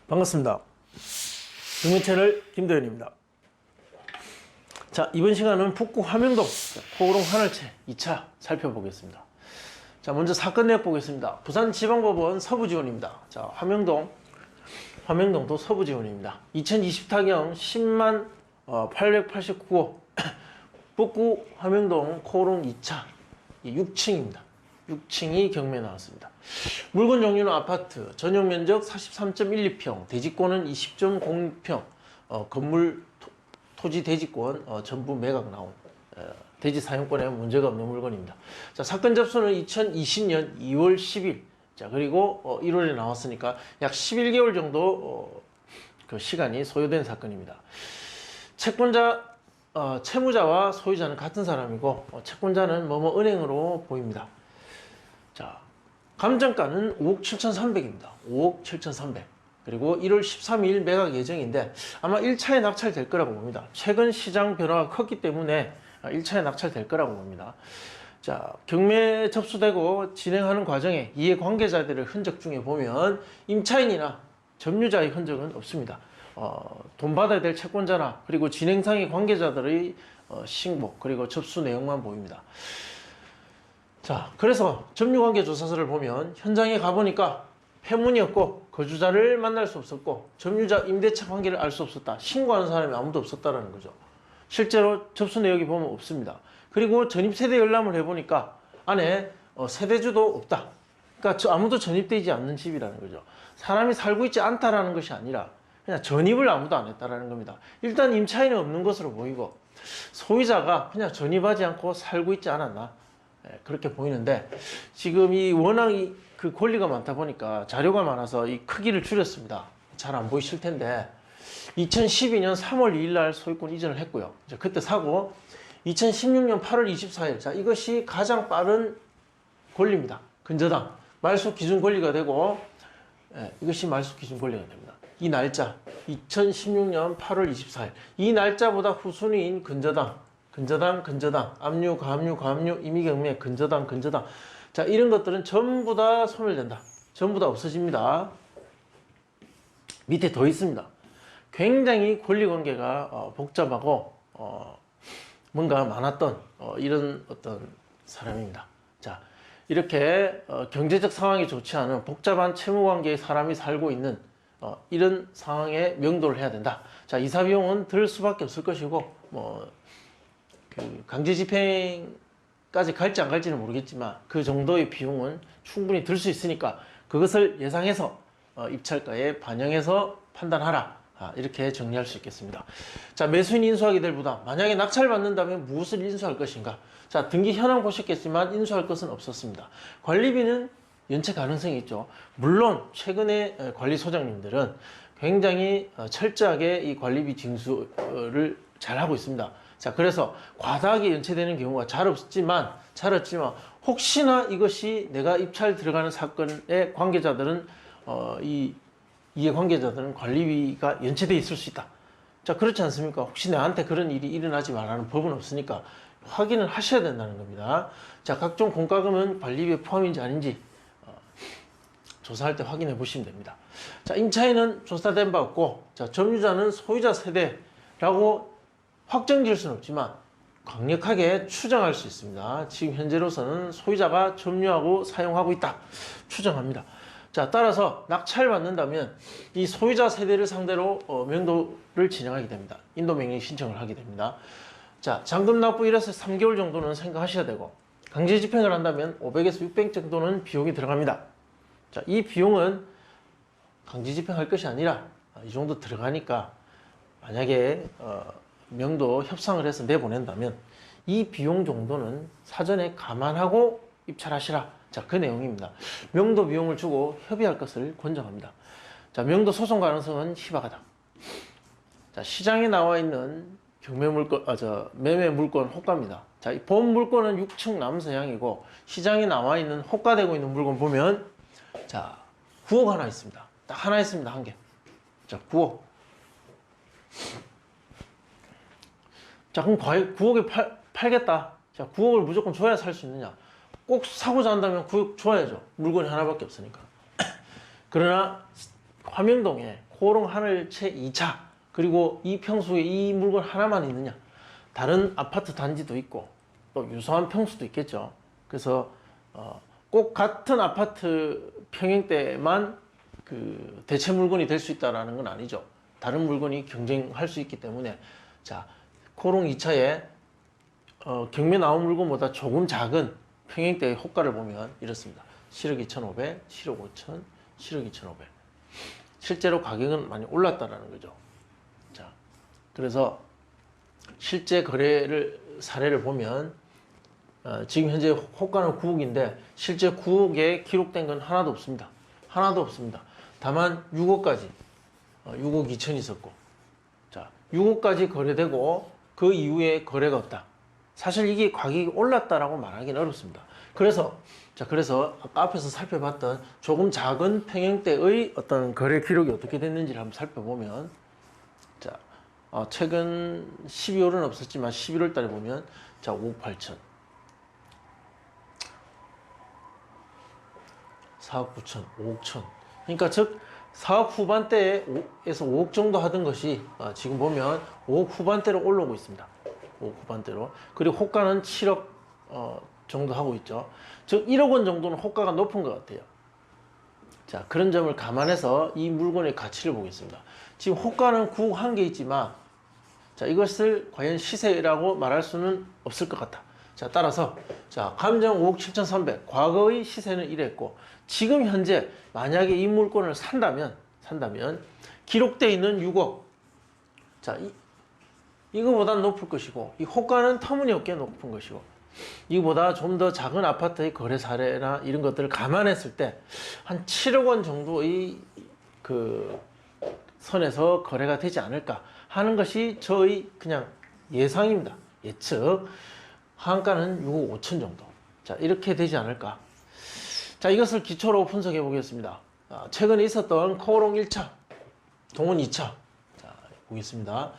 반갑습니다. 경매채널 김도현입니다. 자, 이번 시간은 북구 화명동 코오롱 하늘채 2차 살펴보겠습니다. 자, 먼저 사건 내역 보겠습니다. 부산지방법원 서부지원입니다. 자, 화명동도 서부지원입니다. 2020 타경 10만 889호 북구 화명동 코오롱 2차 6층입니다. 6층이 경매 나왔습니다. 물건 종류는 아파트, 전용 면적 43.12평, 대지권은 20.06평, 건물 토지 대지권 전부 매각 나온 대지 사용권에 문제가 없는 물건입니다. 자, 사건 접수는 2020년 2월 10일. 자, 그리고 1월에 나왔으니까 약 11개월 정도 그 시간이 소요된 사건입니다. 채권자 채무자와 소유자는 같은 사람이고 채권자는 뭐뭐 은행으로 보입니다. 자, 감정가는 5억 7,300입니다. 5억 7,300. 그리고 1월 13일 매각 예정인데 아마 1차에 낙찰될 거라고 봅니다. 최근 시장 변화가 컸기 때문에 1차에 낙찰될 거라고 봅니다. 자, 경매 접수되고 진행하는 과정에 이해 관계자들의 흔적 중에 보면 임차인이나 점유자의 흔적은 없습니다. 돈 받아야 될 채권자나 그리고 진행상의 관계자들의 신고 그리고 접수 내용만 보입니다. 자, 그래서 점유관계조사서를 보면 현장에 가보니까 폐문이었고 거주자를 만날 수 없었고 점유자 임대차 관계를 알 수 없었다. 신고하는 사람이 아무도 없었다라는 거죠. 실제로 접수 내역이 보면 없습니다. 그리고 전입세대 열람을 해보니까 안에 세대주도 없다. 그러니까 아무도 전입되지 않는 집이라는 거죠. 사람이 살고 있지 않다라는 것이 아니라 그냥 전입을 아무도 안 했다라는 겁니다. 일단 임차인은 없는 것으로 보이고 소유자가 그냥 전입하지 않고 살고 있지 않았나. 그렇게 보이는데 지금 이 워낙 그 권리가 많다 보니까 자료가 많아서 이 크기를 줄였습니다. 잘 안 보이실 텐데 2012년 3월 2일 날 소유권 이전을 했고요. 이제 그때 사고 2016년 8월 24일 자, 이것이 가장 빠른 권리입니다. 근저당 말소 기준 권리가 되고 이것이 말소 기준 권리가 됩니다. 이 날짜 2016년 8월 24일 이 날짜보다 후순위인 근저당, 압류, 가압류, 임의경매, 근저당. 자, 이런 것들은 전부 다 소멸된다. 전부 다 없어집니다. 밑에 더 있습니다. 굉장히 권리관계가 복잡하고 뭔가 많았던 이런 어떤 사람입니다. 자, 이렇게 경제적 상황이 좋지 않은 복잡한 채무관계의 사람이 살고 있는 이런 상황에 명도를 해야 된다. 자, 이사 비용은 들 수밖에 없을 것이고 그 강제 집행까지 갈지 안 갈지는 모르겠지만 그 정도의 비용은 충분히 들 수 있으니까 그것을 예상해서 입찰가에 반영해서 판단하라. 이렇게 정리할 수 있겠습니다. 자, 매수인 인수하게 될 부담. 만약에 낙찰받는다면 무엇을 인수할 것인가? 자, 등기 현황 보셨겠지만 인수할 것은 없었습니다. 관리비는 연체 가능성이 있죠. 물론 최근에 관리소장님들은 굉장히 철저하게 이 관리비 징수를 잘 하고 있습니다. 자, 그래서 과다하게 연체되는 경우가 잘 없지만 혹시나 이것이 내가 입찰 들어가는 사건의 관계자들은 이해관계자들은 관리비가 연체되어 있을 수 있다. 자, 그렇지 않습니까? 혹시 나한테 그런 일이 일어나지 말라는 법은 없으니까 확인을 하셔야 된다는 겁니다. 자, 각종 공과금은 관리비에 포함인지 아닌지 조사할 때 확인해 보시면 됩니다. 자, 임차인은 조사된 바 없고, 자, 점유자는 소유자 세대라고 확정 지을 수는 없지만 강력하게 추정할 수 있습니다. 지금 현재로서는 소유자가 점유하고 사용하고 있다. 추정합니다. 자, 따라서 낙찰받는다면 이 소유자 세대를 상대로 명도를 진행하게 됩니다. 인도명령 신청을 하게 됩니다. 자, 잔금 납부 1에서 3개월 정도는 생각하셔야 되고 강제 집행을 한다면 500에서 600 정도는 비용이 들어갑니다. 자, 이 비용은 강제 집행할 것이 아니라 이 정도 들어가니까 만약에 명도 협상을 해서 내보낸다면 이 비용 정도는 사전에 감안하고 입찰하시라. 자, 그 내용입니다. 명도 비용을 주고 협의할 것을 권장합니다. 자, 명도 소송 가능성은 희박하다. 자, 시장에 나와 있는 경매 물건, 매매 물건 호가입니다. 자, 이 본 물건은 6층 남서향이고 시장에 나와 있는 호가되고 있는 물건 보면 자, 9억 하나 있습니다. 딱 하나 있습니다. 한 개. 자, 9억. 자, 그럼 9억에 팔겠다. 자, 9억을 무조건 줘야 살 수 있느냐? 꼭 사고자 한다면 9억 줘야죠. 물건이 하나밖에 없으니까. 그러나 화명동에 코오롱 하늘채 2차, 그리고 이 평수에 이 물건 하나만 있느냐? 다른 아파트 단지도 있고 또 유사한 평수도 있겠죠. 그래서 꼭 같은 아파트 평형대만 그 대체 물건이 될 수 있다라는 건 아니죠. 다른 물건이 경쟁할 수 있기 때문에, 자, 코오롱 2차에 경매 나온 물건보다 조금 작은 평형대의 호가를 보면 이렇습니다. 7억 2,500, 7억 5천, 7억 2,500. 실제로 가격은 많이 올랐다라는 거죠. 자, 그래서 실제 거래를 사례를 보면 지금 현재 호가는 9억인데 실제 9억에 기록된 건 하나도 없습니다. 하나도 없습니다. 다만 6억까지 6억 2천 있었고, 자, 6억까지 거래되고 그 이후에 거래가 없다. 사실 이게 가격이 올랐다라고 말하기는 어렵습니다. 그래서 아까 앞에서 살펴봤던 조금 작은 평형대의 어떤 거래 기록이 어떻게 됐는지를 한번 살펴보면, 자, 최근 12월은 없었지만 11월 달에 보면, 자, 5억 8천, 4억 9천, 5억 천. 그러니까 즉 4억 후반대에서 5억 정도 하던 것이 지금 보면 5억 후반대로 올라오고 있습니다. 5억 후반대로. 그리고 호가는 7억 정도 하고 있죠. 즉 1억 원 정도는 호가가 높은 것 같아요. 자, 그런 점을 감안해서 이 물건의 가치를 보겠습니다. 지금 호가는 9억 한 개 있지만, 자, 이것을 과연 시세라고 말할 수는 없을 것 같아. 자, 따라서, 자, 감정 5억 7,300. 과거의 시세는 이랬고, 지금 현재 만약에 이 물건을 산다면 기록되어 있는 6억. 자, 이거보다는 높을 것이고, 이 호가는 터무니없게 높은 것이고, 이보다 좀 더 작은 아파트의 거래 사례나 이런 것들을 감안했을 때 한 7억 원 정도의 그 선에서 거래가 되지 않을까 하는 것이 저의 그냥 예상입니다. 예측. 하한가는 6억 5천 정도. 자, 이렇게 되지 않을까. 자, 이것을 기초로 분석해 보겠습니다. 최근에 있었던 코오롱 1차, 동원 2차. 자, 보겠습니다.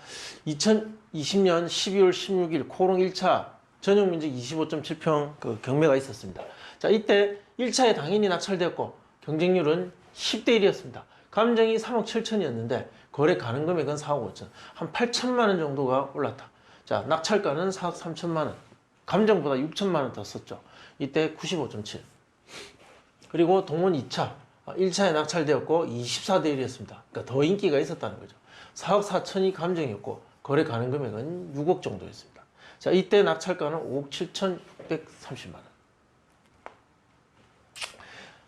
2020년 12월 16일 코오롱 1차 전용 면적 25.7평 그 경매가 있었습니다. 자, 이때 1차에 당연히 낙찰되었고 경쟁률은 10대 1이었습니다. 감정이 3억 7천이었는데 거래 가능 금액은 4억 5천. 한 8천만 원 정도가 올랐다. 자, 낙찰가는 4억 3천만 원. 감정보다 6천만 원 더 썼죠. 이때 95.7. 그리고 동원 2차. 1차에 낙찰되었고 24대 1이었습니다. 그러니까 더 인기가 있었다는 거죠. 4억 4천이 감정이었고 거래 가능 금액은 6억 정도였습니다. 자, 이때 낙찰가는 5억 7,630만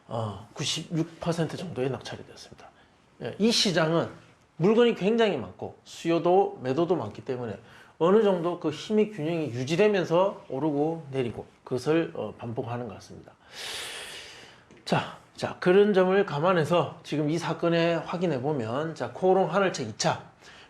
원. 96% 정도의 낙찰이 되었습니다. 이 시장은 물건이 굉장히 많고 수요도 매도도 많기 때문에 어느 정도 그 힘의 균형이 유지되면서 오르고 내리고 그것을 반복하는 것 같습니다. 자, 그런 점을 감안해서 지금 이 사건에 확인해 보면, 자, 코오롱 하늘채 2차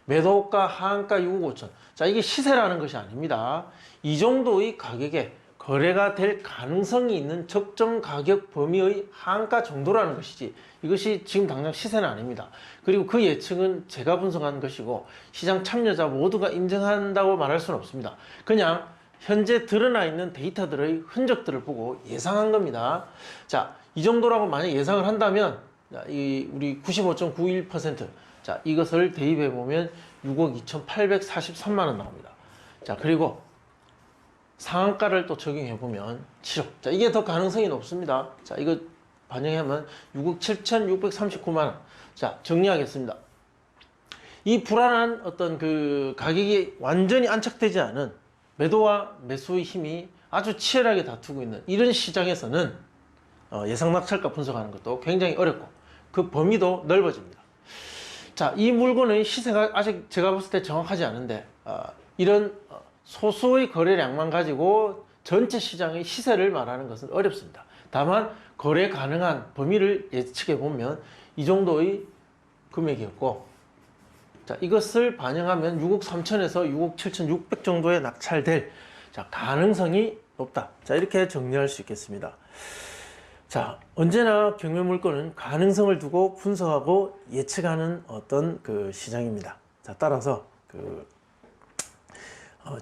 매도가 하한가 6억 5천. 자, 이게 시세라는 것이 아닙니다. 이 정도의 가격에 거래가 될 가능성이 있는 적정 가격 범위의 하한가 정도라는 것이지, 이것이 지금 당장 시세는 아닙니다. 그리고 그 예측은 제가 분석한 것이고 시장 참여자 모두가 인정한다고 말할 수는 없습니다. 그냥 현재 드러나 있는 데이터들의 흔적들을 보고 예상한 겁니다. 자, 이 정도라고 만약 예상을 한다면, 우리 95.91%, 자, 이것을 대입해 보면 6억 2,843만 원 나옵니다. 자, 그리고 상한가를 또 적용해 보면 7억. 자, 이게 더 가능성이 높습니다. 자, 이거 반영하면 6억 7,639만 원. 자, 정리하겠습니다. 이 불안한 어떤 그 가격이 완전히 안착되지 않은 매도와 매수의 힘이 아주 치열하게 다투고 있는 이런 시장에서는 예상 낙찰가 분석하는 것도 굉장히 어렵고 그 범위도 넓어집니다. 자, 이 물건의 시세가 아직 제가 봤을 때 정확하지 않은데 이런 소수의 거래량만 가지고 전체 시장의 시세를 말하는 것은 어렵습니다. 다만 거래 가능한 범위를 예측해 보면 이 정도의 금액이었고, 자, 이것을 반영하면 6억 3천에서 6억 7,600 정도에 낙찰될, 자, 가능성이 높다. 자, 이렇게 정리할 수 있겠습니다. 자, 언제나 경매 물건은 가능성을 두고 분석하고 예측하는 어떤 그 시장입니다. 자, 따라서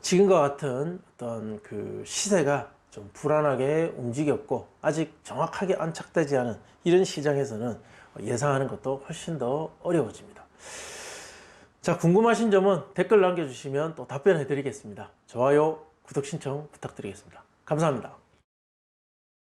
지금과 같은 어떤 그 시세가 좀 불안하게 움직였고 아직 정확하게 안착되지 않은 이런 시장에서는 예상하는 것도 훨씬 더 어려워집니다. 자, 궁금하신 점은 댓글 남겨주시면 또 답변해 드리겠습니다. 좋아요, 구독 신청 부탁드리겠습니다. 감사합니다.